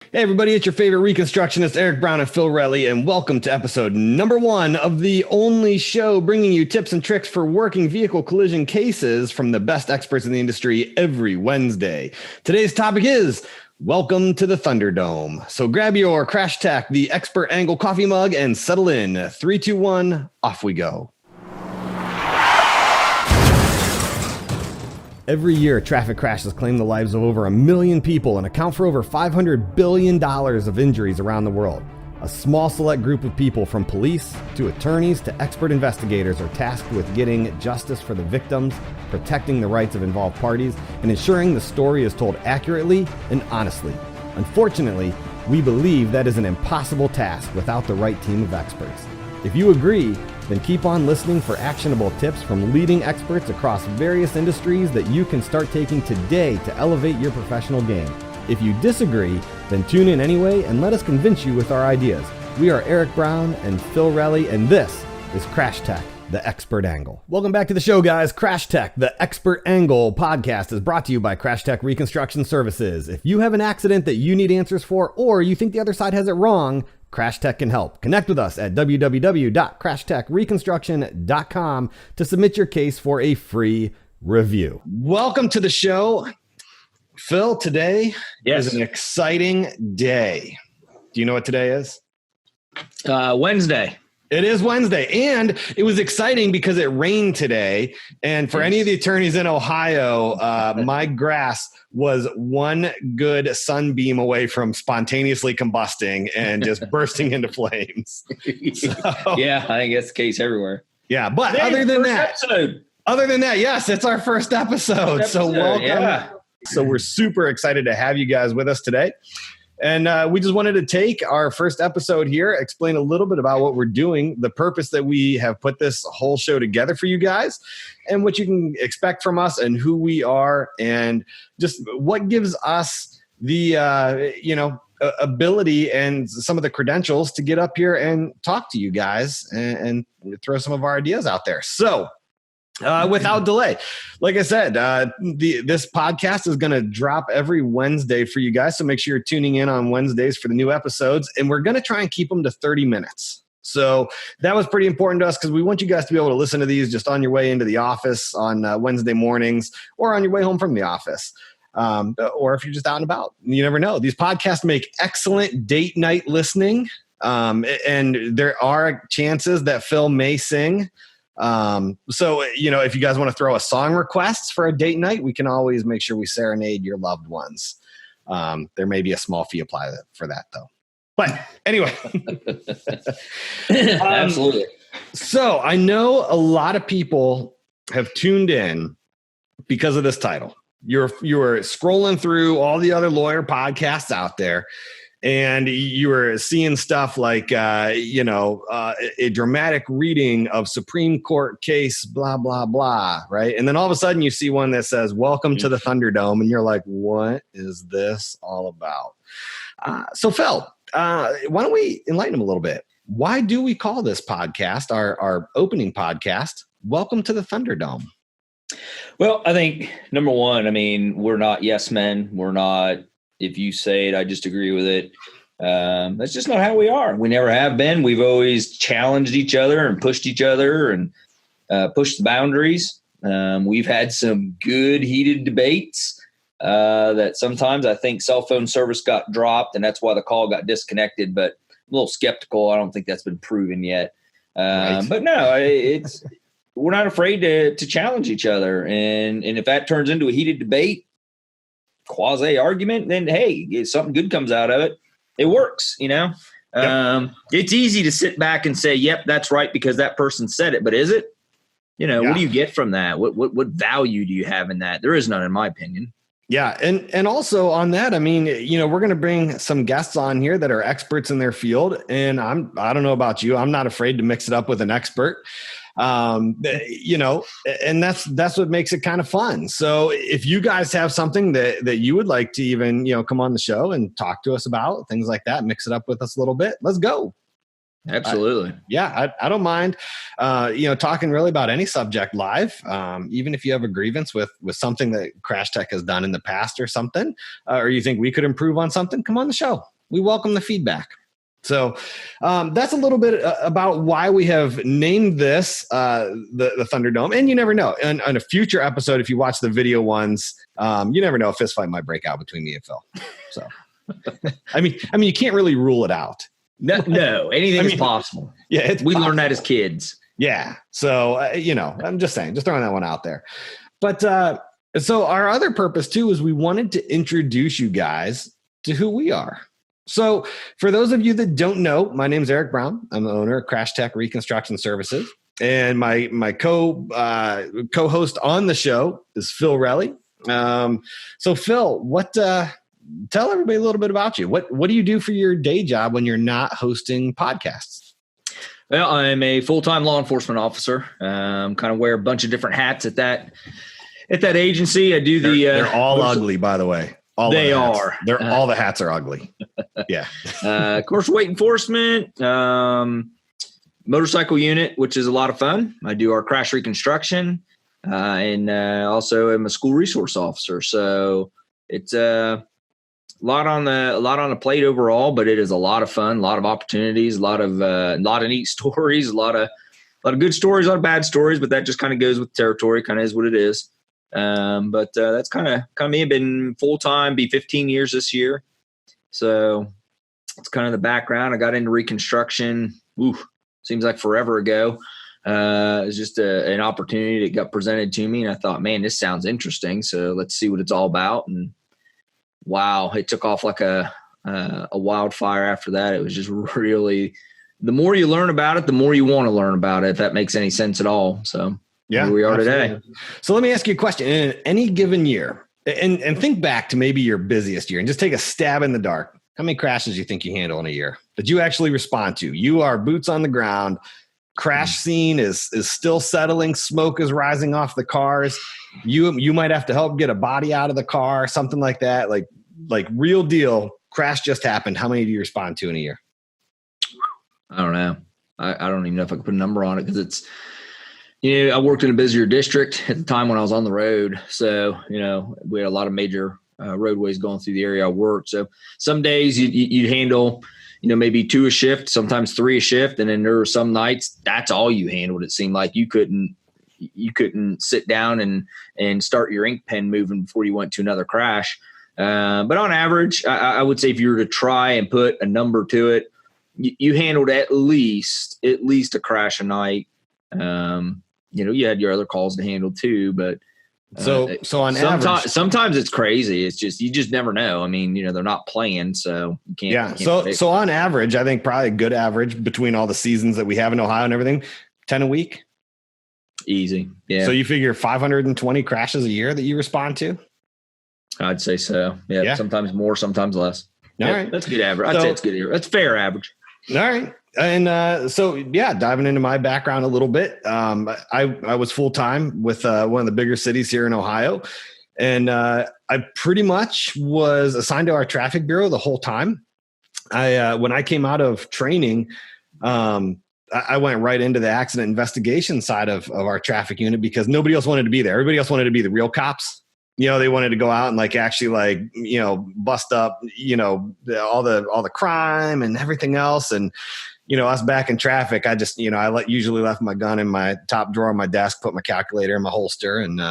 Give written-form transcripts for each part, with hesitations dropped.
Hey everybody, it's your favorite reconstructionist, Eric Brown and Phil Relly, and welcome to episode number 1 of the only show bringing you tips and tricks for working vehicle collision cases from the best experts in the industry every Wednesday. Today's topic is welcome to the Thunderdome. So grab your Crash Tech, the expert angle coffee mug, and settle in. 3, 2, 1, off we go. Every year, traffic crashes claim the lives of over 1 million people and account for over $500 billion of injuries around the world. A small select group of people, from police to attorneys to expert investigators, are tasked with getting justice for the victims, protecting the rights of involved parties, and ensuring the story is told accurately and honestly. Unfortunately, we believe that is an impossible task without the right team of experts. If you agree, then keep on listening for actionable tips from leading experts across various industries that you can start taking today to elevate your professional game. If you disagree, then tune in anyway and let us convince you with our ideas. We are Eric Brown and Phil Relly, and this is Crash Tech, the Expert Angle. Welcome back to the show, guys. Crash Tech, the Expert Angle podcast is brought to you by Crash Tech Reconstruction Services. If you have an accident that you need answers for, or you think the other side has it wrong, Crash Tech can help. Connect with us at www.crashtechreconstruction.com to submit your case for a free review. Welcome to the show. Phil, today is an exciting day. Do you know what today is? Wednesday. It is Wednesday, and it was exciting because it rained today. And for any of the attorneys in Ohio, my grass was one good sunbeam away from spontaneously combusting and just bursting into flames. So, yeah, I think that's the case everywhere. Yeah, but other than that, yes, it's our first episode. So welcome. Yeah. So we're super excited to have you guys with us today. And we just wanted to take our first episode here, explain a little bit about what we're doing, the purpose that we have put this whole show together for you guys, and what you can expect from us and who we are, and just what gives us the, ability and some of the credentials to get up here and talk to you guys and throw some of our ideas out there. So without delay, like I said, this podcast is going to drop every Wednesday for you guys. So make sure you're tuning in on Wednesdays for the new episodes. And we're going to try and keep them to 30 minutes. So that was pretty important to us because we want you guys to be able to listen to these just on your way into the office on Wednesday mornings or on your way home from the office. Or if you're just out and about. You never know. These podcasts make excellent date night listening. And there are chances that Phil may sing. So, if you guys want to throw a song request for a date night, we can always make sure we serenade your loved ones. There may be a small fee applied for that though. But anyway, Absolutely. So I know a lot of people have tuned in because of this title. You're scrolling through all the other lawyer podcasts out there, and you were seeing stuff like, a dramatic reading of Supreme Court case, blah, blah, blah, right? And then all of a sudden you see one that says, welcome to the Thunderdome, and you're like, what is this all about? So Phil, why don't we enlighten them a little bit? Why do we call this podcast, our opening podcast, Welcome to the Thunderdome? Well, I think, number one, we're not yes men. We're not, if you say it, I just agree with it. That's just not how we are. We never have been. We've always challenged each other and pushed each other and pushed the boundaries. We've had some good heated debates that sometimes I think cell phone service got dropped, and that's why the call got disconnected. But I'm a little skeptical. I don't think that's been proven yet. Right. But no, we're not afraid to challenge each other. And if that turns into a heated debate, quasi argument, then hey, if something good comes out of it, it works, Yep. It's easy to sit back and say, yep, that's right, because that person said it, but is it? What do you get from that? What value do you have in that? There is none, in my opinion. Yeah. And also on that, we're going to bring some guests on here that are experts in their field. And I don't know about you, I'm not afraid to mix it up with an expert. And that's what makes it kind of fun. So if you guys have something that you would like to even, come on the show and talk to us about, things like that, mix it up with us a little bit, let's go. Absolutely. I don't mind, talking really about any subject live. Even if you have a grievance with something that Crash Tech has done in the past or something, or you think we could improve on something, come on the show. We welcome the feedback. So that's a little bit about why we have named this the Thunderdome. And you never know. On a future episode, if you watch the video ones, you never know, a fist fight might break out between me and Phil. So, I mean, you can't really rule it out. No, anything is possible. Yeah, we learned that as kids. Yeah. So, I'm just saying, just throwing that one out there. But so our other purpose, too, is we wanted to introduce you guys to who we are. So for those of you that don't know, my name is Eric Brown. I'm the owner of Crash Tech Reconstruction Services. And my co-host on the show is Phil Relly. So Phil, tell everybody a little bit about you. What do you do for your day job when you're not hosting podcasts? Well, I'm a full-time law enforcement officer. Kind of wear a bunch of different hats at that agency. I do they're all ugly, by the way. All they are. All the hats are ugly. Yeah. Commercial weight enforcement, motorcycle unit, which is a lot of fun. I do our crash reconstruction, and also am a school resource officer. So it's a lot on the plate overall, but it is a lot of fun, a lot of opportunities, a lot of neat stories, a lot of good stories, a lot of bad stories, but that just kind of goes with the territory, kind of is what it is. But that's kind of me. I've been full-time, be 15 years this year. So it's kind of the background. I got into reconstruction. Seems like forever ago. It was just an opportunity that got presented to me. And I thought, man, this sounds interesting. So let's see what it's all about. And wow, it took off like a wildfire after that. It was just really, the more you learn about it, the more you want to learn about it, if that makes any sense at all. So yeah, here we are absolutely. Today. So let me ask you a question. In any given year, and think back to maybe your busiest year and just take a stab in the dark. How many crashes do you think you handle in a year that you actually respond to? You are boots on the ground. Crash scene is still settling. Smoke is rising off the cars. You might have to help get a body out of the car, something like that. Like real deal. Crash just happened. How many do you respond to in a year? I don't know. I don't even know if I could put a number on it because it's, I worked in a busier district at the time when I was on the road. So, we had a lot of major roadways going through the area I worked. So some days you'd handle, maybe 2 a shift, sometimes 3 a shift. And then there were some nights that's all you handled. It seemed like you couldn't sit down and start your ink pen moving before you went to another crash. But on average, I would say if you were to try and put a number to it, you handled at least a crash a night. You had your other calls to handle too, but so on average, sometimes it's crazy. It's just, you just never know. I mean, they're not playing, so you can't. Yeah. So on average, I think probably a good average between all the seasons that we have in Ohio and everything, 10 a week. Easy. Yeah. So you figure 520 crashes a year that you respond to? I'd say so. Yeah. Sometimes more, sometimes less. All right. That's a good average. I'd say it's good. That's fair average. All right. And diving into my background a little bit, I was full-time with one of the bigger cities here in Ohio. And I pretty much was assigned to our traffic bureau the whole time. When I came out of training, I went right into the accident investigation side of our traffic unit because nobody else wanted to be there. Everybody else wanted to be the real cops. They wanted to go out and actually bust up, all the crime and everything else. And, us back in traffic, I just, I usually left my gun in my top drawer of my desk, put my calculator in my holster and,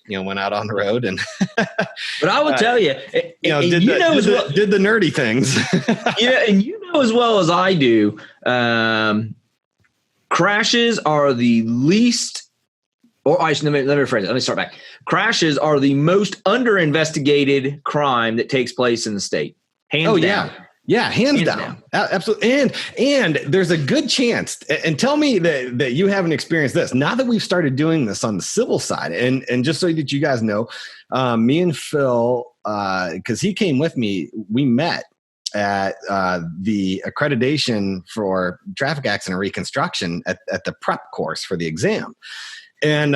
went out on the road. And, but I would tell you, did the nerdy things. And as well as I do, crashes are the least. Let me rephrase it. Let me start back. Crashes are the most under-investigated crime that takes place in the state. Hands down. Yeah, hands down. Absolutely. And there's a good chance, and tell me that you haven't experienced this. Now that we've started doing this on the civil side, and just so that you guys know, me and Phil, because he came with me, we met at the accreditation for traffic accident reconstruction at the prep course for the exam. And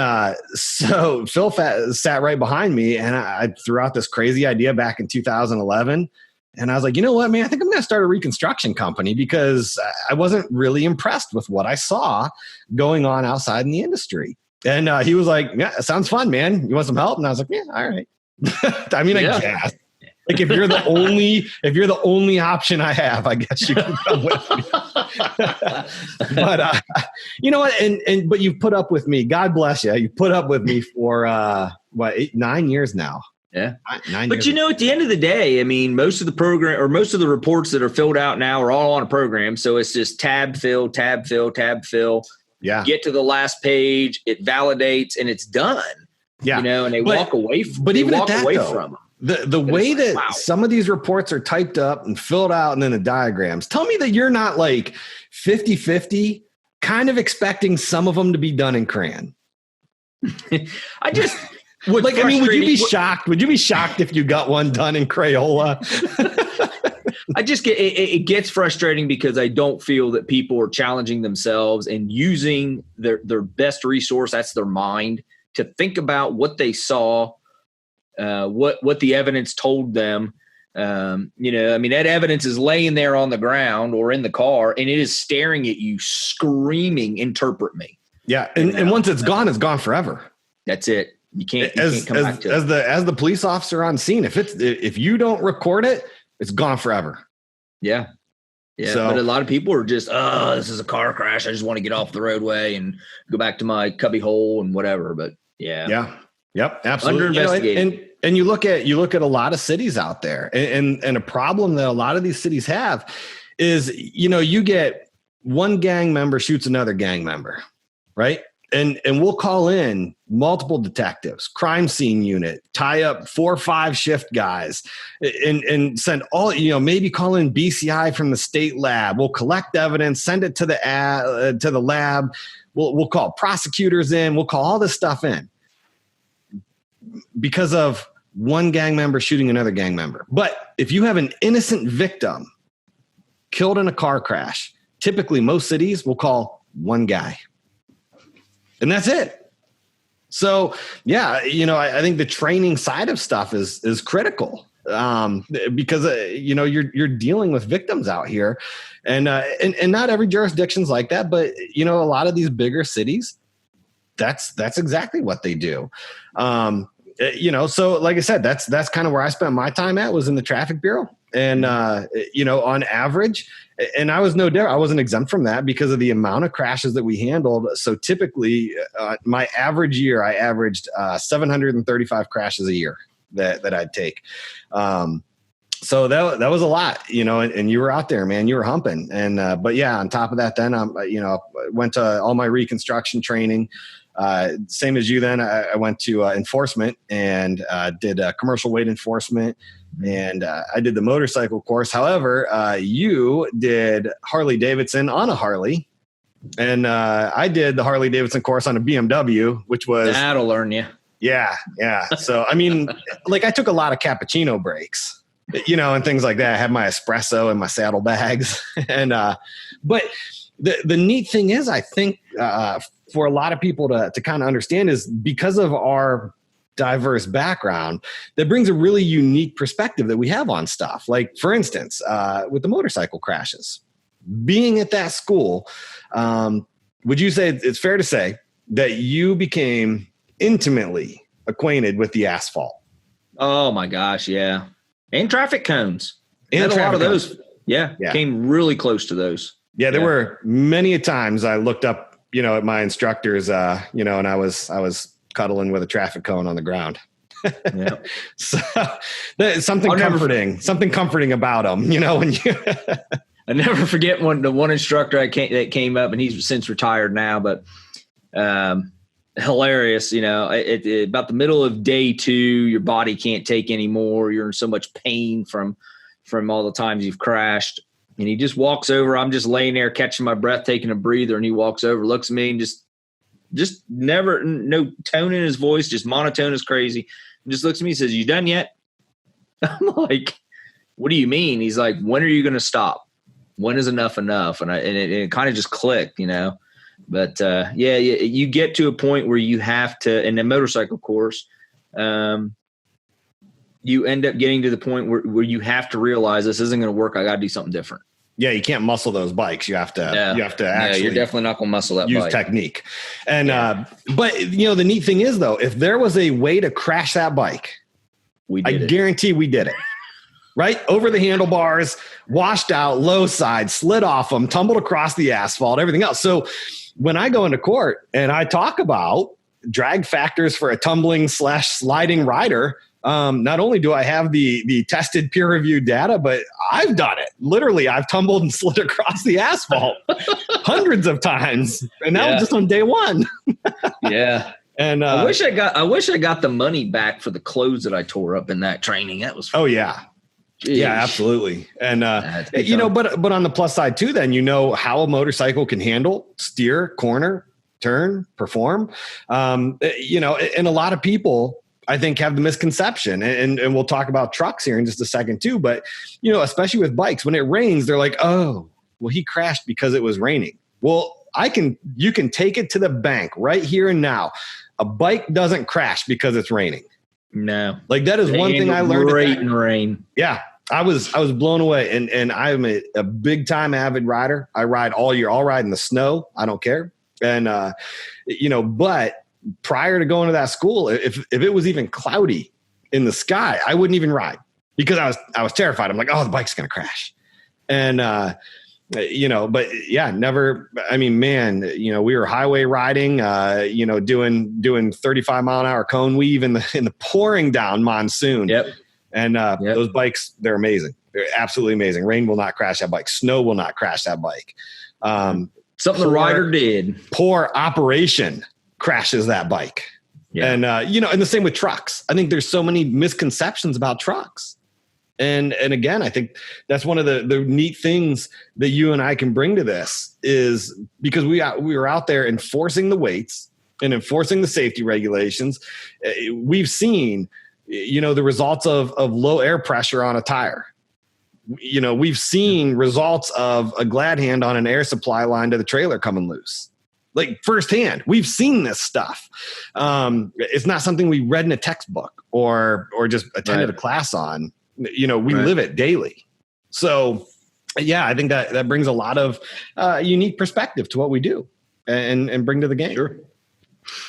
so Phil sat right behind me, and I threw out this crazy idea back in 2011. And I was like, you know what, man, I think I'm going to start a reconstruction company because I wasn't really impressed with what I saw going on outside in the industry. And he was like, yeah, it sounds fun, man. You want some help? And I was like, yeah, all right. I mean, I guess. Like if you're the only option I have, I guess you can come with me. But you know what? But you've put up with me. God bless you. You put up with me for 9 years now. Yeah. 9 but years. at the end of the day, I mean, most of the program or most of the reports that are filled out now are all on a program. So it's just tab fill, tab fill, tab fill. Yeah. Get to the last page, it validates, and it's done. Yeah. And they walk away from but even at that, from though, them. The way that some of these reports are typed up and filled out and then the diagrams, tell me that you're not like 50-50, kind of expecting some of them to be done in crayon. I just would you be shocked? Would you be shocked if you got one done in Crayola? I just it gets frustrating because I don't feel that people are challenging themselves and using their best resource, that's their mind, to think about what they saw. What the evidence told them, that evidence is laying there on the ground or in the car, and it is staring at you, screaming, "Interpret me." Yeah, and once it's gone forever. That's it. You can't come back to it. As the police officer on scene, if you don't record it, it's gone forever. Yeah. Yeah, but a lot of people are just, this is a car crash. I just want to get off the roadway and go back to my cubby hole and whatever. But yeah. Yep, absolutely. And you look at a lot of cities out there, and a problem that a lot of these cities have is, you get one gang member shoots another gang member, right? And we'll call in multiple detectives, crime scene unit, tie up 4 or 5 shift guys, and send all, maybe call in BCI from the state lab. We'll collect evidence, send it to the lab. We'll call prosecutors in. We'll call all this stuff in, because of one gang member shooting another gang member. But if you have an innocent victim killed in a car crash, typically most cities will call one guy. And that's it. So, yeah, I think the training side of stuff is critical, because, you're dealing with victims out here, and not every jurisdiction's like that. But, a lot of these bigger cities, that's exactly what they do. So like I said, that's kind of where I spent my time was in the traffic bureau. And, on average, and I was no different. I wasn't exempt from that because of the amount of crashes that we handled. So typically my average year, I averaged 735 crashes a year that I'd take. So that was a lot, and you were out there, man, you were humping. And, but yeah, on top of that, then went to all my reconstruction training. Same as you then, I went to enforcement and did commercial weight enforcement, and I did the motorcycle course. However, you did Harley Davidson on a Harley, and I did the Harley Davidson course on a BMW, which was... That'll learn you. Yeah. So, I mean, like I took a lot of cappuccino breaks, and things like that. I had my espresso and my saddlebags. And but the neat thing is, I think for a lot of people to kind of understand is because of our diverse background, that brings a really unique perspective that we have on stuff. Like, for instance, with the motorcycle crashes, being at that school, would you say it's fair to say that you became intimately acquainted with the asphalt? Oh my gosh, yeah. And traffic cones. And a lot of those. Yeah, came really close to those. Yeah, there were many a times I looked up, at my instructors, and I was cuddling with a traffic cone on the ground. Yeah. So something comforting about them, when you. I never forget the one instructor that came up, and he's since retired now, but hilarious. About the middle of day 2, your body can't take anymore. You're in so much pain from all the times you've crashed. And he just walks over. I'm just laying there catching my breath, taking a breather. And he walks over, looks at me, and just never, no tone in his voice, just monotone as crazy. And just looks at me and says, "You done yet?" I'm like, "What do you mean?" He's like, "When are you going to stop? When is enough enough?" And it kind of just clicked, But you get to a point where you have to, in the motorcycle course, you end up getting to the point where you have to realize this isn't going to work. I got to do something different. Yeah, you can't muscle those bikes. You have to actually you're definitely not going to muscle that use bike. technique. And but the neat thing is though, if there was a way to crash that bike, I guarantee we did it. Right? Over the handlebars, washed out, low side, slid off them, tumbled across the asphalt, everything else. So when I go into court and I talk about drag factors for a tumbling / sliding rider, not only do I have the tested peer reviewed data, but I've done it. Literally, I've tumbled and slid across the asphalt hundreds of times, and that was just on day one. Yeah. And I wish I got the money back for the clothes that I tore up in that training. That was fun. Oh yeah. Jeez. Yeah, absolutely. And but on the plus side too, then how a motorcycle can handle, steer, corner, turn, perform. And a lot of people, I think, have the misconception, and we'll talk about trucks here in just a second too. But, especially with bikes, when it rains, they're like, oh, well, he crashed because it was raining. Well, you can take it to the bank right here and now. A bike doesn't crash because it's raining. No. Like that is one thing I learned. Great in rain. Yeah. I was blown away. And I'm a big time avid rider. I ride all year. I'll ride in the snow. I don't care. And, but prior to going to that school, if it was even cloudy in the sky, I wouldn't even ride because I was terrified. I'm like, oh, the bike's going to crash. And, but yeah, never, I mean, man, we were highway riding, doing 35 mile an hour cone weave in the pouring down monsoon. Yep. And, those bikes, they're amazing. They're absolutely amazing. Rain will not crash that bike. Snow will not crash that bike. Something the rider did. Poor operation crashes that bike. Yeah. And, and the same with trucks. I think there's so many misconceptions about trucks. And again, I think that's one of the neat things that you and I can bring to this is because we were out there enforcing the weights and enforcing the safety regulations. We've seen, the results of low air pressure on a tire. We've seen results of a glad hand on an air supply line to the trailer coming loose. Like firsthand, we've seen this stuff. It's not something we read in a textbook or just attended a class on. We live it daily. So, yeah, I think that brings a lot of unique perspective to what we do and bring to the game. Sure.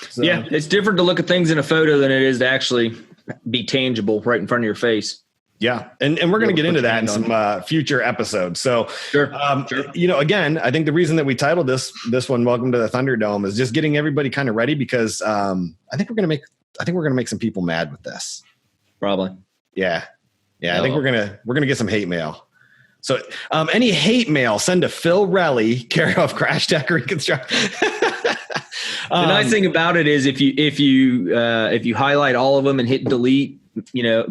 So, yeah, it's different to look at things in a photo than it is to actually be tangible right in front of your face. Yeah. And we're going to get into that in some future episodes. So, sure. Again, I think the reason that we titled this one, Welcome to the Thunderdome, is just getting everybody kind of ready because I think we're going to make some people mad with this. Probably. Yeah. Yeah. I think we're going to get some hate mail. So any hate mail, send to Phil Relly, care of Crash Tech Reconstruction. The nice thing about it is if you highlight all of them and hit delete,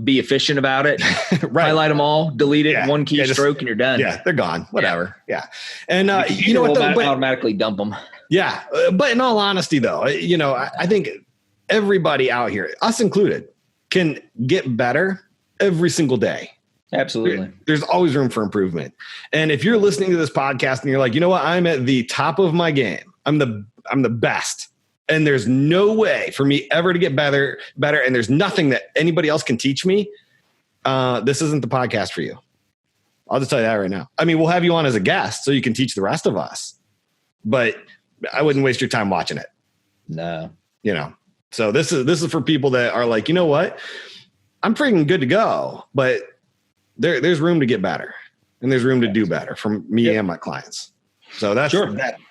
be efficient about it. Right. Highlight them all, delete it, one keystroke, and you're done. Yeah, they're gone. Whatever. Yeah. And automatically dump them. Yeah. But in all honesty, though, I think everybody out here, us included, can get better every single day. Absolutely. There's always room for improvement. And if you're listening to this podcast and you're like, you know what, I'm at the top of my game. I'm the best. And there's no way for me ever to get better. And there's nothing that anybody else can teach me. This isn't the podcast for you. I'll just tell you that right now. I mean, we'll have you on as a guest so you can teach the rest of us, but I wouldn't waste your time watching it. No. So this is for people that are like, you know what? I'm freaking good to go, but there's room to get better and there's room to do better for me and my clients. So that's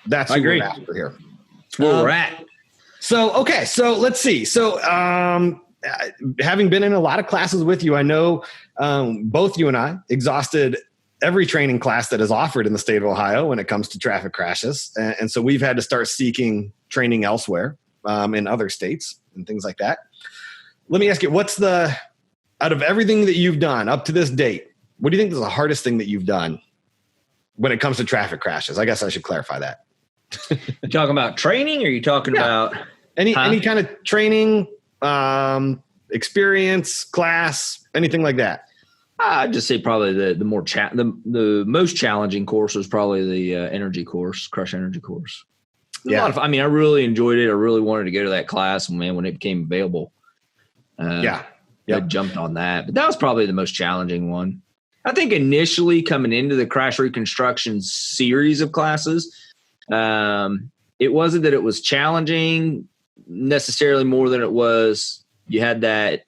that's what we're after here. That's where we're at. So, okay. So let's see. So, having been in a lot of classes with you, I know both you and I exhausted every training class that is offered in the state of Ohio when it comes to traffic crashes. And so we've had to start seeking training elsewhere in other states and things like that. Let me ask you, out of everything that you've done up to this date, what do you think is the hardest thing that you've done when it comes to traffic crashes? I guess I should clarify that. You talking about training or are you talking about any kind of training, experience, class, anything like that? I'd just say probably the most challenging course was probably the energy course, Crush Energy course. A lot of, I really enjoyed it. I really wanted to go to that class, man, when it became available. that jumped on that. But that was probably the most challenging one. I think initially coming into the crash reconstruction series of classes, it wasn't that it was challenging necessarily more than it was you had that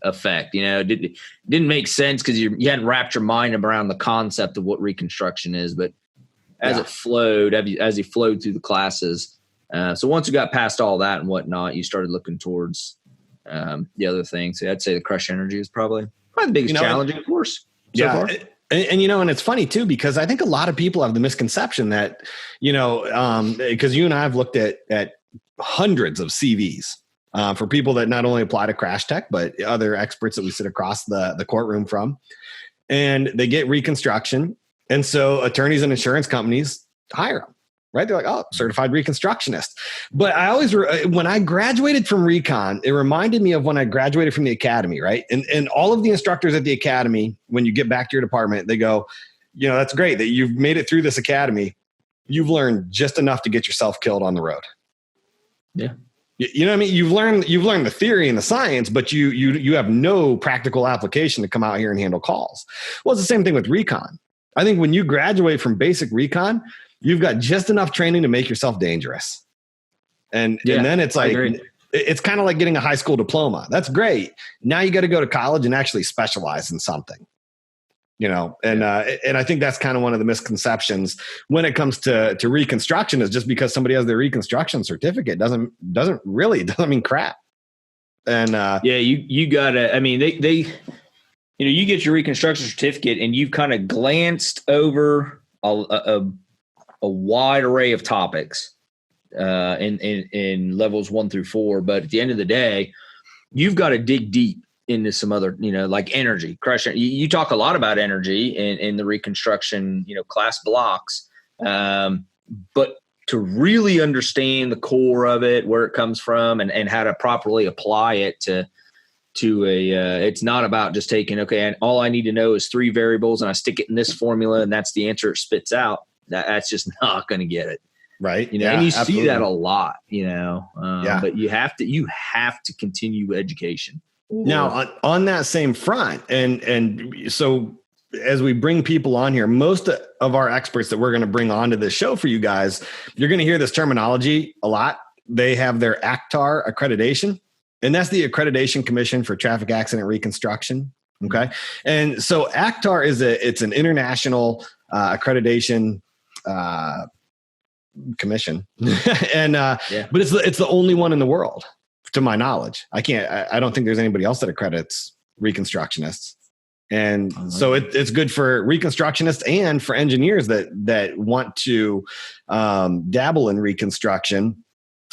effect. It didn't make sense because you hadn't wrapped your mind around the concept of what reconstruction is. But as it flowed, as you flowed through the classes, so once you got past all that and whatnot, you started looking towards the other things. So I'd say the crush energy is probably the biggest challenging course so far. And it's funny too, because I think a lot of people have the misconception that, because you and I have looked at hundreds of CVs for people that not only apply to Crash Tech, but other experts that we sit across the courtroom from, and they get reconstruction. And so attorneys and insurance companies hire them. Right? They're like, oh, certified reconstructionist. But I always, when I graduated from recon, it reminded me of when I graduated from the academy, right? And all of the instructors at the academy, when you get back to your department, they go, that's great that you've made it through this academy. You've learned just enough to get yourself killed on the road. Yeah. You know what I mean? You've learned the theory and the science, but you have no practical application to come out here and handle calls. Well, it's the same thing with recon. I think when you graduate from basic recon, you've got just enough training to make yourself dangerous. And then it's like, it's kind of like getting a high school diploma. That's great. Now you got to go to college and actually specialize in something, and I think that's kind of one of the misconceptions when it comes to reconstruction, is just because somebody has their reconstruction certificate doesn't mean crap. And you gotta, I mean, they you get your reconstruction certificate and you've kind of glanced over a wide array of topics in levels 1 through 4. But at the end of the day, you've got to dig deep into some other, like energy. You talk a lot about energy in the reconstruction, class blocks. But to really understand the core of it, where it comes from, and how to properly apply it to it's not about just taking, and all I need to know is 3 variables and I stick it in this formula and that's the answer it spits out. That's just not going to get it. Right. And you absolutely see that a lot, but you have to continue education. Now on that same front. And so as we bring people on here, most of our experts that we're going to bring onto this show for you guys, you're going to hear this terminology a lot. They have their ACTAR accreditation, and that's the Accreditation Commission for Traffic Accident Reconstruction. Okay. And so ACTAR it's an international accreditation commission. And but it's the only one in the world, to my knowledge. I don't think there's anybody else that accredits reconstructionists. And so it's good for reconstructionists and for engineers that want to dabble in reconstruction.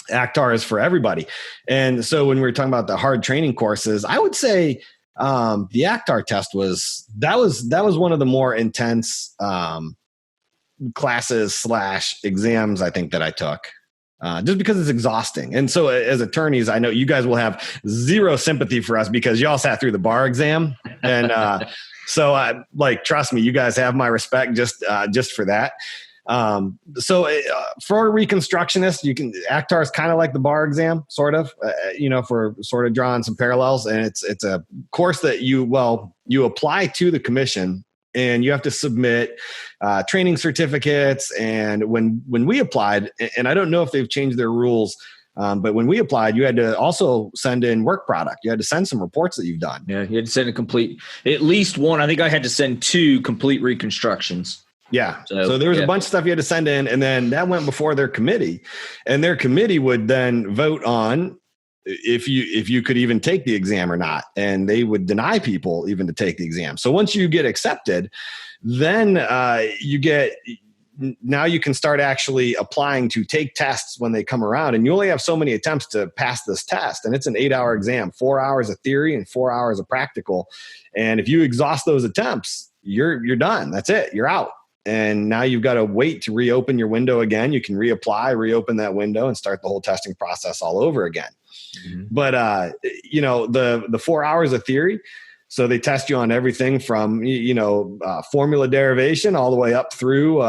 ACTAR is for everybody. And so when we were talking about the hard training courses, I would say the ACTAR test was one of the more intense classes / exams, I think, that I took, just because it's exhausting. And so as attorneys, I know you guys will have zero sympathy for us because y'all sat through the bar exam. And so trust me, you guys have my respect just for that. So for a reconstructionist, ACTAR is kind of like the bar exam, sort of, for sort of drawing some parallels. And it's a course that you apply to the commission, and you have to submit training certificates. And when we applied, and I don't know if they've changed their rules, but when we applied, you had to also send in work product. You had to send some reports that you've done. Yeah, you had to send at least one. I think I had to send 2 complete reconstructions. Yeah. So there was a bunch of stuff you had to send in, and then that went before their committee, and their committee would then vote on if you could even take the exam or not. And they would deny people even to take the exam. So once you get accepted, then now you can start actually applying to take tests when they come around, and you only have so many attempts to pass this test. And it's an 8-hour exam, 4 hours of theory and 4 hours of practical. And if you exhaust those attempts, you're done. That's it. You're out. And now you've got to wait to reopen your window again. You can reapply, reopen that window, and start the whole testing process all over again. Mm-hmm. But, the 4 hours of theory, so they test you on everything from, formula derivation all the way up through,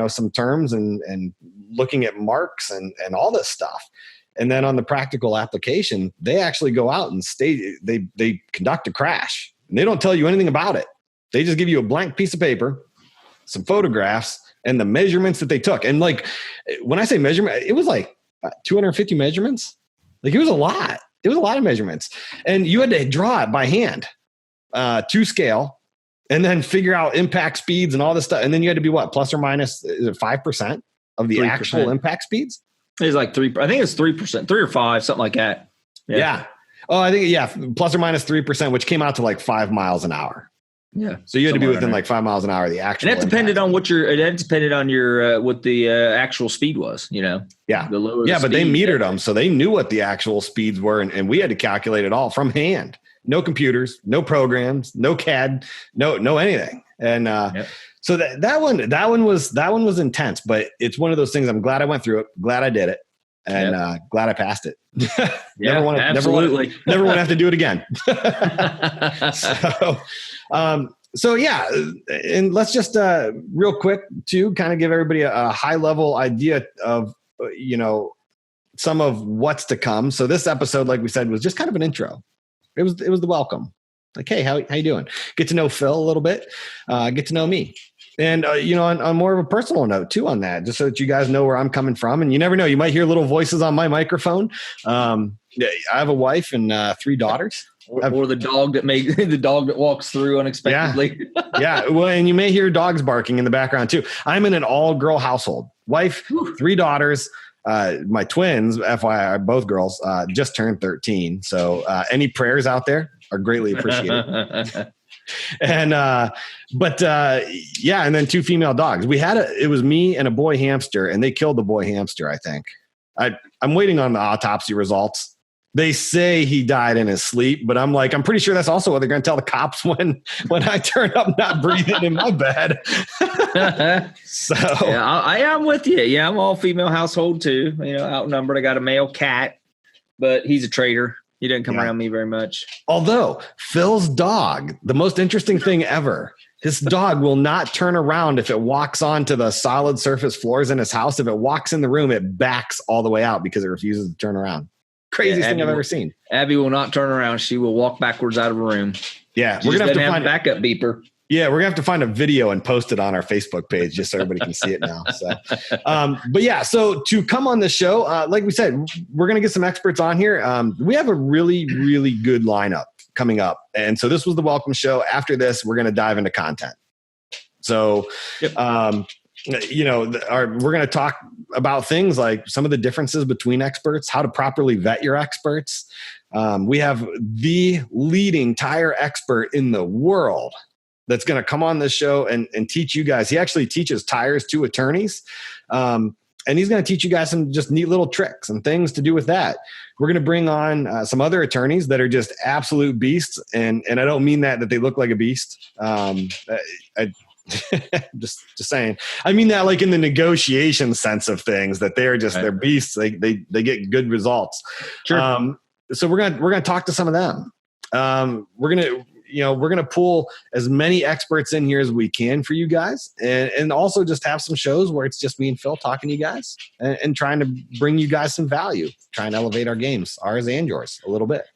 some terms and looking at marks and all this stuff. And then on the practical application, they actually go out and they conduct a crash, and they don't tell you anything about it. They just give you a blank piece of paper, some photographs, and the measurements that they took. And like, when I say measurement, it was like 250 measurements. Like, it was a lot. It was a lot of measurements, and you had to draw it by hand, to scale, and then figure out impact speeds and all this stuff. And then you had to be what, plus or minus, is it 5% of the 3%. Actual impact speeds? It's like 3. I think it's 3%, 3 or 5, something like that. Yeah. Oh, I think, plus or minus 3%, which came out to like 5 miles an hour. Yeah. So you had to be within like 5 miles an hour of the actual. And that depended on what the actual speed was, Yeah. The lower but speed, they metered them. So they knew what the actual speeds were. And we had to calculate it all from hand. No computers, no programs, no CAD, no anything. And so that one was intense, but it's one of those things. I'm glad I went through it. Glad I did it. And glad I passed it. Never want to have to do it again. So yeah, and let's just real quick to kind of give everybody a high level idea of some of what's to come. So this episode, like we said, was just kind of an intro. It was the welcome. Like, hey, how you doing? Get to know Phil a little bit. Get to know me. And, on more of a personal note too on that, just so that you guys know where I'm coming from. And you never know, you might hear little voices on my microphone. I have a wife and 3 daughters. Or the dog that walks through unexpectedly. Yeah. Well, and you may hear dogs barking in the background too. I'm in an all-girl household. Wife, 3 daughters. My twins, FYI, both girls, just turned 13. So any prayers out there are greatly appreciated. And, and then 2 female dogs. It was me and a boy hamster, and they killed the boy hamster, I think. I'm waiting on the autopsy results. They say he died in his sleep, but I'm pretty sure that's also what they're going to tell the cops when I turn up not breathing in my bed. So I'm with you. Yeah, I'm all female household too. Outnumbered. I got a male cat, but he's a traitor. He didn't come around me very much. Although Phil's dog, the most interesting thing ever, his dog will not turn around if it walks onto the solid surface floors in his house. If it walks in the room, it backs all the way out because it refuses to turn around. Craziest thing I've ever seen. Abby will not turn around. She will walk backwards out of a room. Yeah. We're going to have to find a backup beeper. Yeah. We're going to have to find a video and post it on our Facebook page just so everybody can see it now. So, so to come on the show, like we said, we're going to get some experts on here. We have a really, really good lineup coming up. And so this was the welcome show. After this, we're going to dive into content. So, we're going to talk about things like some of the differences between experts, how to properly vet your experts. We have the leading tire expert in the world that's going to come on this show and teach you guys. He actually teaches tires to attorneys. And he's going to teach you guys some just neat little tricks and things to do with that. We're going to bring on some other attorneys that are just absolute beasts. And I don't mean that they look like a beast. just saying. I mean that like in the negotiation sense of things, that they're just they're beasts. They get good results. Sure. So we're gonna talk to some of them. We're gonna pull as many experts in here as we can for you guys, and also just have some shows where it's just me and Phil talking to you guys and trying to bring you guys some value, trying to elevate our games, ours and yours, a little bit.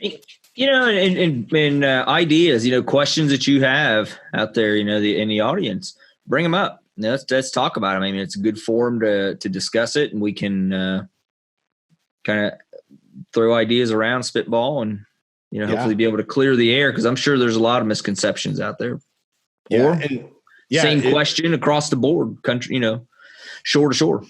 And ideas, questions that you have out there, in the audience, bring them up. Let's talk about them. I mean, it's a good forum to discuss it, and we can kind of throw ideas around, spitball, and hopefully be able to clear the air, because I'm sure there's a lot of misconceptions out there. Same question across the board, country, shore to shore.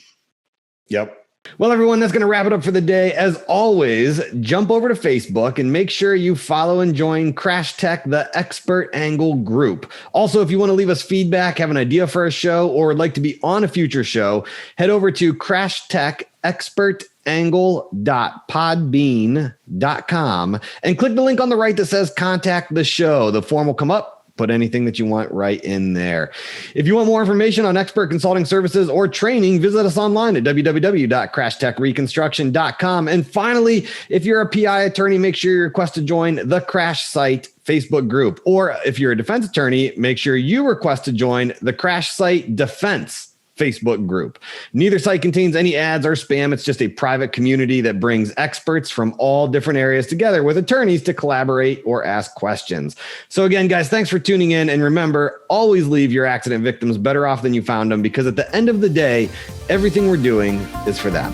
Yep. Well, everyone, that's going to wrap it up for the day. As always, jump over to Facebook and make sure you follow and join Crash Tech, the Expert Angle group. Also, if you want to leave us feedback, have an idea for a show, or would like to be on a future show, head over to crashtechexpertangle.podbean.com and click the link on the right that says contact the show. The form will come up. Put anything that you want right in there. If you want more information on expert consulting services or training, visit us online at www.crashtechreconstruction.com. And finally, if you're a PI attorney, make sure you request to join the Crash Site Facebook group. Or if you're a defense attorney, make sure you request to join the Crash Site Defense Facebook group. Neither site contains any ads or spam. It's just a private community that brings experts from all different areas together with attorneys to collaborate or ask questions. So again, guys, thanks for tuning in. And remember, always leave your accident victims better off than you found them, because at the end of the day, everything we're doing is for them.